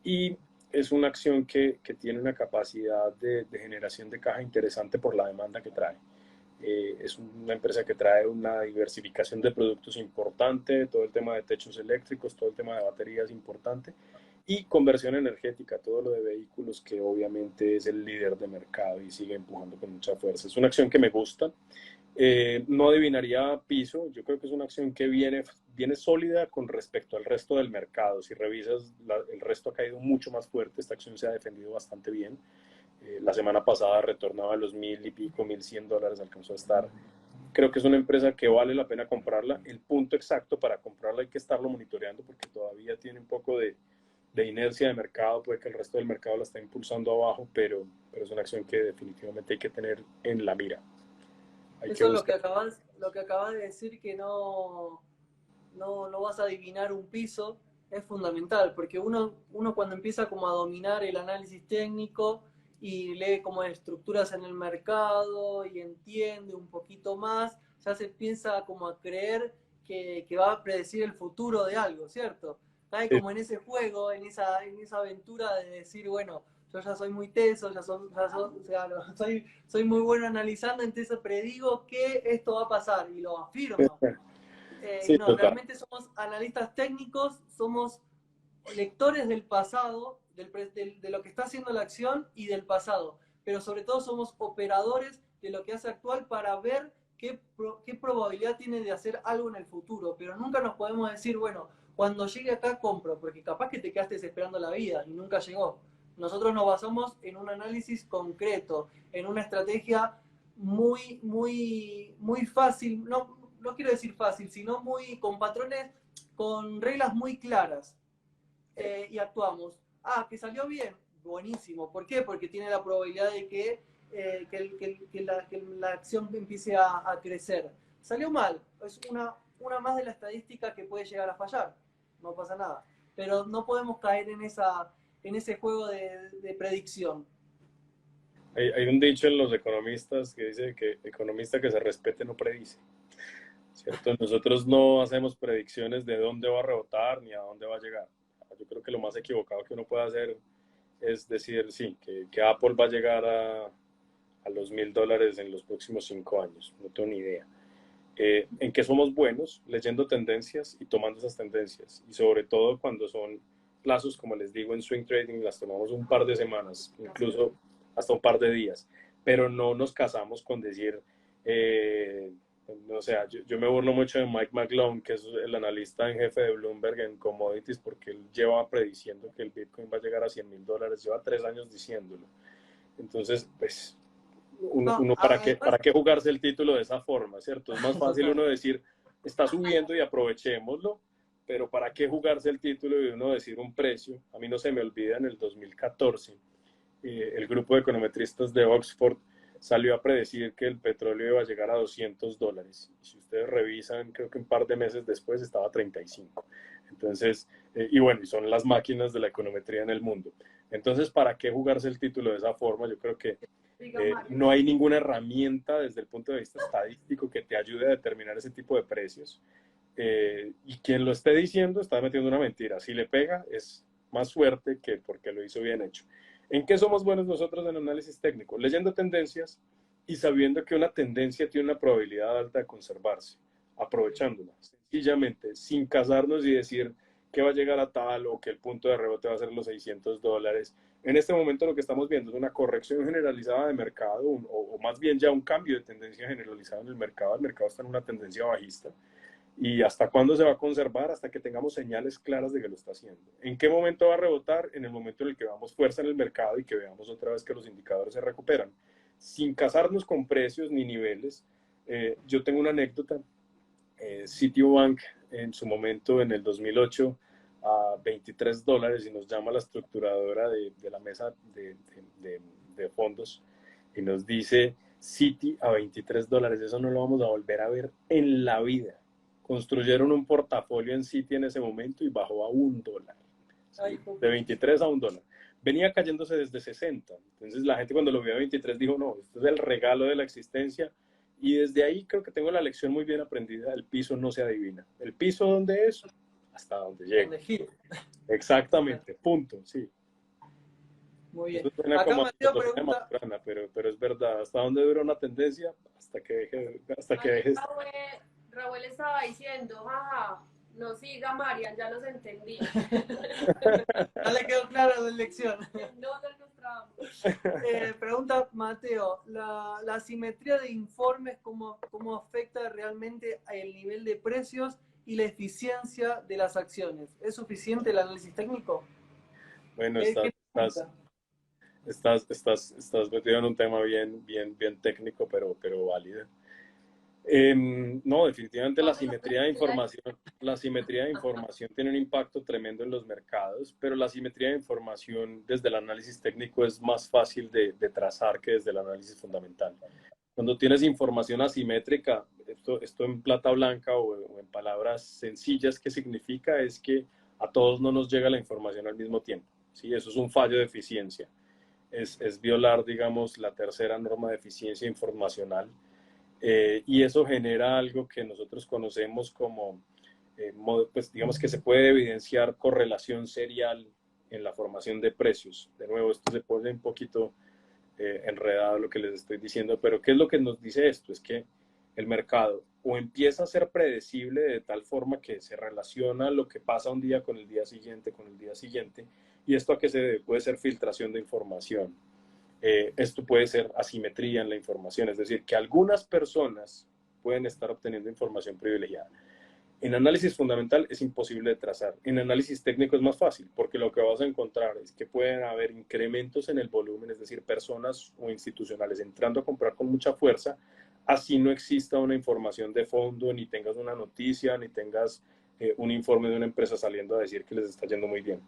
y es una acción que tiene una capacidad de generación de caja interesante por la demanda que trae. Es una empresa que trae una diversificación de productos importante, todo el tema de techos eléctricos, todo el tema de baterías importante y conversión energética, todo lo de vehículos que obviamente es el líder de mercado y sigue empujando con mucha fuerza. Es una acción que me gusta. No adivinaría piso, yo creo que es una acción que viene sólida con respecto al resto del mercado. Si revisas, el resto ha caído mucho más fuerte, esta acción se ha defendido bastante bien. La semana pasada retornaba a los 1.000 y pico, $1.100 alcanzó a estar. Creo que es una empresa que vale la pena comprarla. El punto exacto para comprarla hay que estarlo monitoreando porque todavía tiene un poco de inercia de mercado, puede que el resto del mercado la esté impulsando abajo, pero es una acción que definitivamente hay que tener en la mira. Hay que Eso es buscar. lo que acabas de decir, que no vas a adivinar un piso, es fundamental, porque uno cuando empieza como a dominar el análisis técnico y lee como estructuras en el mercado y entiende un poquito más, ya se empieza como a creer que va a predecir el futuro de algo, ¿cierto? Cae Sí, como en ese juego, en esa aventura de decir, bueno, yo ya soy muy teso, o sea, soy muy bueno analizando, entonces predigo que esto va a pasar y lo afirmo. sí, No, total. realmente somos analistas técnicos, somos lectores del pasado, de lo que está haciendo la acción y del pasado, pero sobre todo somos operadores de lo que hace actual para ver qué probabilidad tiene de hacer algo en el futuro, pero nunca nos podemos decir, bueno, cuando llegue acá compro, porque capaz que te quedaste esperando la vida y nunca llegó. Nosotros nos basamos en un análisis concreto, en una estrategia muy fácil, no quiero decir fácil, sino con patrones, con reglas muy claras. Y actuamos. Ah, que salió bien, buenísimo. ¿Por qué? Porque tiene la probabilidad de que la acción empiece a crecer. Salió mal, es una más de la estadística que puede llegar a fallar, no pasa nada. Pero no podemos caer en ese juego de predicción. Hay un dicho en los economistas que dice que economista que se respete no predice, ¿cierto? Nosotros no hacemos predicciones de dónde va a rebotar ni a dónde va a llegar. Yo creo que lo más equivocado que uno puede hacer es decir, sí, que Apple va a llegar a los $1.000 en los próximos 5 años. No tengo ni idea. En qué somos buenos, leyendo tendencias y tomando esas tendencias. Y sobre todo cuando son plazos, como les digo, en swing trading las tomamos un par de semanas, incluso hasta un par de días. Pero no nos casamos con decir, o sea, yo me burlo mucho de Mike McClone, que es el analista en jefe de Bloomberg en commodities, porque él lleva prediciendo que el Bitcoin va a llegar a $100.000, lleva 3 años diciéndolo. Entonces, pues, No, uno además, ¿para qué jugarse el título de esa forma, cierto? Es más fácil total. uno decir, está subiendo y aprovechémoslo, pero ¿para qué jugarse el título y uno decir un precio? A mí no se me olvida en el 2014, el grupo de econometristas de Oxford salió a predecir que el petróleo iba a llegar a $200. Y si ustedes revisan, creo que un par de meses después estaba a 35. Entonces, y bueno, y son las máquinas de la econometría en el mundo. Entonces, ¿para qué jugarse el título de esa forma? Yo creo que no hay ninguna herramienta desde el punto de vista estadístico que te ayude a determinar ese tipo de precios. Y quien lo esté diciendo está metiendo una mentira. Si le pega, es más suerte que porque lo hizo bien hecho. ¿En qué somos buenos nosotros en análisis técnico? Leyendo tendencias y sabiendo que una tendencia tiene una probabilidad alta de conservarse, aprovechándola, sencillamente, sin casarnos y decir que va a llegar a tal o que el punto de rebote va a ser los $600. En este momento lo que estamos viendo es una corrección generalizada de mercado, o más bien ya un cambio de tendencia generalizada en el mercado. El mercado está en una tendencia bajista. ¿Y hasta cuándo se va a conservar? Hasta que tengamos señales claras de que lo está haciendo. ¿En qué momento va a rebotar? En el momento en el que veamos fuerza en el mercado y que veamos otra vez que los indicadores se recuperan. Sin casarnos con precios ni niveles. Yo tengo una anécdota. Citibank en su momento, en el 2008, a $23, y nos llama la estructuradora de la mesa de fondos y nos dice: Citi a $23, eso no lo vamos a volver a ver en la vida. Construyeron un portafolio en Citi en ese momento y bajó a $1. ¿Sí? De 23 a $1. Venía cayéndose desde 60. Entonces la gente cuando lo vio a 23 dijo: no, esto es el regalo de la existencia. Y desde ahí creo que tengo la lección muy bien aprendida: el piso no se adivina. ¿El piso dónde es? Hasta donde llega. Exactamente, punto, sí. Muy bien. Eso suena Acá como Mateo pregunta, pero es verdad. ¿Hasta dónde dura una tendencia? Hasta que dejes. Raúl estaba diciendo, jaja, no siga Marian, ya los entendí. ya le quedó clara la lección. No nos trabamos. Pregunta Mateo, ¿la asimetría de informes cómo afecta realmente el nivel de precios y la eficiencia de las acciones? ¿Es suficiente el análisis técnico? Bueno, ¿Qué estás metido en un tema bien técnico, pero válido. No, definitivamente la simetría de información tiene un impacto tremendo en los mercados, pero la simetría de información desde el análisis técnico es más fácil de trazar que desde el análisis fundamental. Cuando tienes información asimétrica, esto en plata blanca o en palabras sencillas, ¿qué significa? Es que a todos no nos llega la información al mismo tiempo. ¿Sí? Eso es un fallo de eficiencia. Es violar, digamos, la tercera norma de eficiencia informacional. Y eso genera algo que nosotros conocemos como, pues digamos que se puede evidenciar correlación serial en la formación de precios. De nuevo, esto se pone un poquito enredado lo que les estoy diciendo, pero ¿qué es lo que nos dice esto? Es que el mercado o empieza a ser predecible de tal forma que se relaciona lo que pasa un día con el día siguiente, y esto a qué se debe, puede ser filtración de información. Esto puede ser asimetría en la información, es decir, que algunas personas pueden estar obteniendo información privilegiada. En análisis fundamental es imposible de trazar. En análisis técnico es más fácil, porque lo que vas a encontrar es que pueden haber incrementos en el volumen, es decir, personas o institucionales entrando a comprar con mucha fuerza, así no exista una información de fondo, ni tengas una noticia, ni tengas un informe de una empresa saliendo a decir que les está yendo muy bien.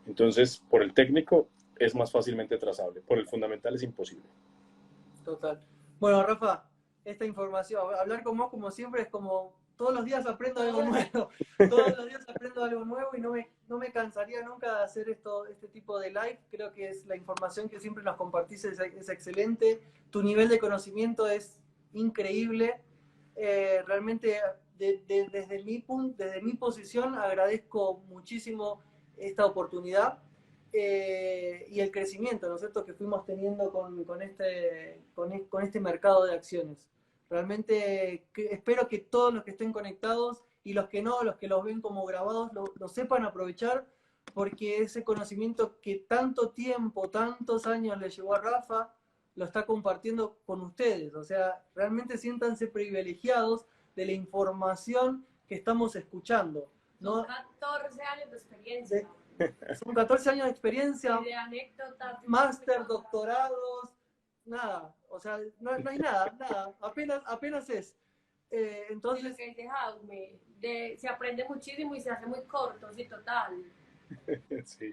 Entonces, por el técnico es más fácilmente trazable, por el fundamental es imposible. Total. Bueno, Rafa, esta información, hablar con vos como siempre es como todos los días aprendo algo nuevo. Todos los días aprendo algo nuevo y no me cansaría nunca de hacer este tipo de live. Creo que es la información que siempre nos compartís es excelente. Tu nivel de conocimiento es increíble. Realmente desde mi posición agradezco muchísimo esta oportunidad. Y el crecimiento, ¿no es cierto?, que fuimos teniendo con este mercado de acciones. Realmente espero que todos los que estén conectados y los que no, los que los ven como grabados, lo sepan aprovechar, porque ese conocimiento que tanto tiempo, tantos años le llevó a Rafa, lo está compartiendo con ustedes. O sea, realmente siéntanse privilegiados de la información que estamos escuchando, ¿no? Son 14 años de experiencia. Son 14 años de experiencia, de anécdotas, máster, doctorados, nada, o sea, no hay nada, apenas es. Entonces, lo que dice Jaume, se aprende muchísimo y se hace muy corto, sí, total. Sí.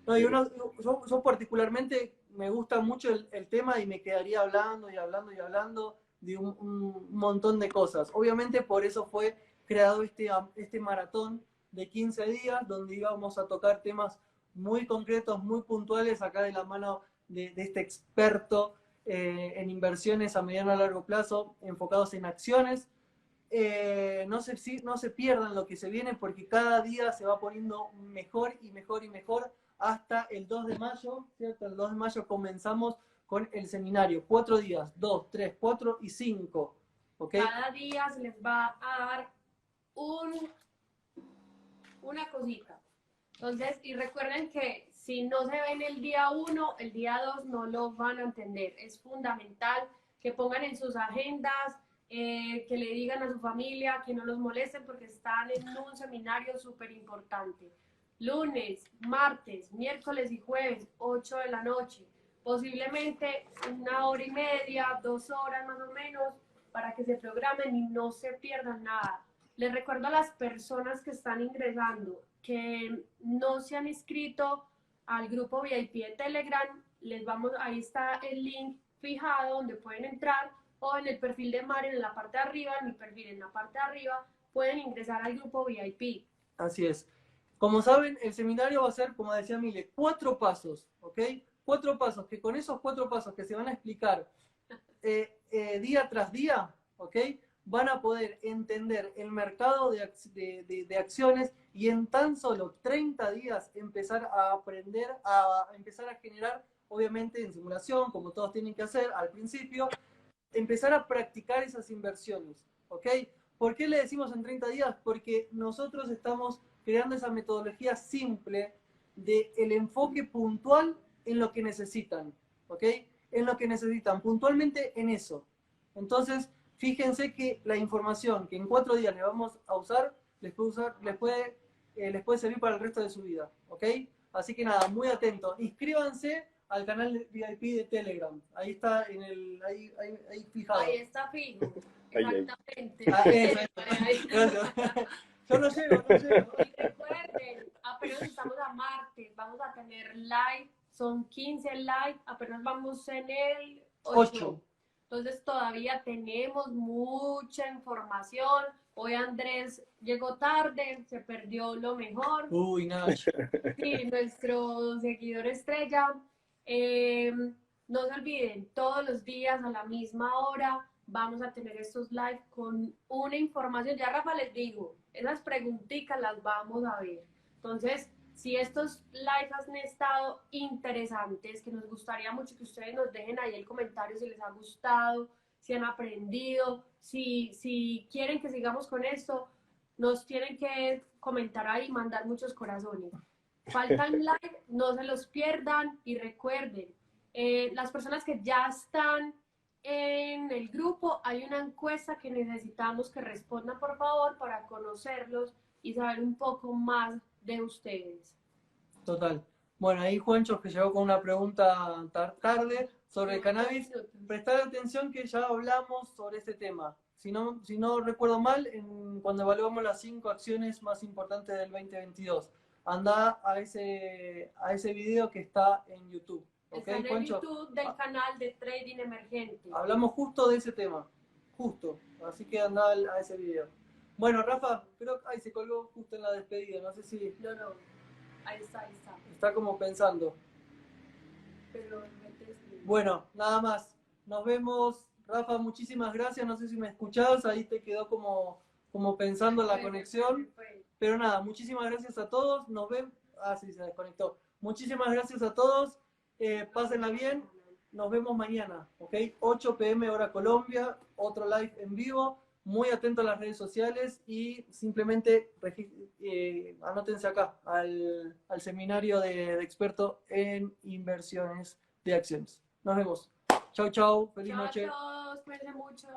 No, y yo particularmente me gusta mucho el tema y me quedaría hablando y hablando y hablando de un montón de cosas. Obviamente por eso fue creado este maratón de 15 días donde íbamos a tocar temas muy concretos, muy puntuales, acá de la mano de este experto en inversiones a mediano a largo plazo, enfocados en acciones. No se pierdan lo que se viene porque cada día se va poniendo mejor y mejor y mejor hasta el 2 de mayo, ¿cierto? El 2 de mayo comenzamos con el seminario. 4 días, 2, 3, 4 y 5. ¿Ok? Cada día se les va a dar una cosita. Entonces, y recuerden que si no se ven el día 1, el día 2 no lo van a entender. Es fundamental que pongan en sus agendas, que le digan a su familia que no los molesten porque están en un seminario súper importante. Lunes, martes, miércoles y jueves, 8 de la noche. Posiblemente 1 hora y media, 2 horas más o menos, para que se programen y no se pierdan nada. Les recuerdo a las personas que están ingresando que no se han inscrito al grupo VIP de Telegram, ahí está el link fijado donde pueden entrar, o en el perfil de Maren en la parte de arriba, en mi perfil en la parte de arriba, pueden ingresar al grupo VIP. Así es. Como saben, el seminario va a ser, como decía Mile, 4 pasos, ¿ok? 4 pasos, que con esos 4 pasos que se van a explicar día tras día, ¿ok? Van a poder entender el mercado de acciones y en tan solo 30 días empezar a aprender, a empezar a generar, obviamente en simulación, como todos tienen que hacer al principio, empezar a practicar esas inversiones, ¿ok? ¿Por qué le decimos en 30 días? Porque nosotros estamos creando esa metodología simple del enfoque puntual en lo que necesitan, ¿ok? En lo que necesitan, puntualmente en eso. Entonces, fíjense que la información que en 4 días le vamos a usar, les puede servir para el resto de su vida, ¿ok? Así que nada, muy atentos. Inscríbanse al canal VIP de Telegram. Ahí está ahí fijado. Ahí está fijo. Exactamente. Gracias. Yo no llego. Y recuerden, apenas estamos a martes, vamos a tener live, son 15 live, apenas vamos en el 8. Entonces todavía tenemos mucha información. Hoy Andrés llegó tarde, se perdió lo mejor. Uy, Nacho. Sí, nuestro seguidor estrella. No se olviden, todos los días a la misma hora vamos a tener estos live con una información. Ya Rafa les digo, esas preguntitas las vamos a ver. Entonces, si estos lives han estado interesantes, que nos gustaría mucho que ustedes nos dejen ahí el comentario si les ha gustado, si han aprendido, si quieren que sigamos con esto, nos tienen que comentar ahí y mandar muchos corazones. Faltan live, no se los pierdan y recuerden, las personas que ya están en el grupo, hay una encuesta que necesitamos que respondan por favor para conocerlos y saber un poco más de ustedes. Total. Bueno, ahí Juancho que llegó con una pregunta tarde sobre el cannabis. Prestar atención que ya hablamos sobre este tema. Si no recuerdo mal, cuando evaluamos las 5 acciones más importantes del 2022. Anda a ese video que está en YouTube. Está en el YouTube del canal de Trading Emergente. Hablamos justo de ese tema. Justo. Así que anda a ese video. Bueno, Rafa, creo que se colgó justo en la despedida. No sé si... No. Ahí está. Está como pensando. Pero bueno, nada más. Nos vemos. Rafa, muchísimas gracias. No sé si me escuchabas. Ahí te quedó como pensando la conexión. Pero nada, muchísimas gracias a todos. Nos vemos. Sí, se desconectó. Muchísimas gracias a todos. Pásenla bien. Nos vemos mañana. ¿Ok? 8 p.m. hora Colombia. Otro live en vivo. Muy atento a las redes sociales y simplemente anótense acá al seminario de experto en inversiones de acciones. Nos vemos. Chau. Feliz noche. Chao a todos. Cuídense mucho.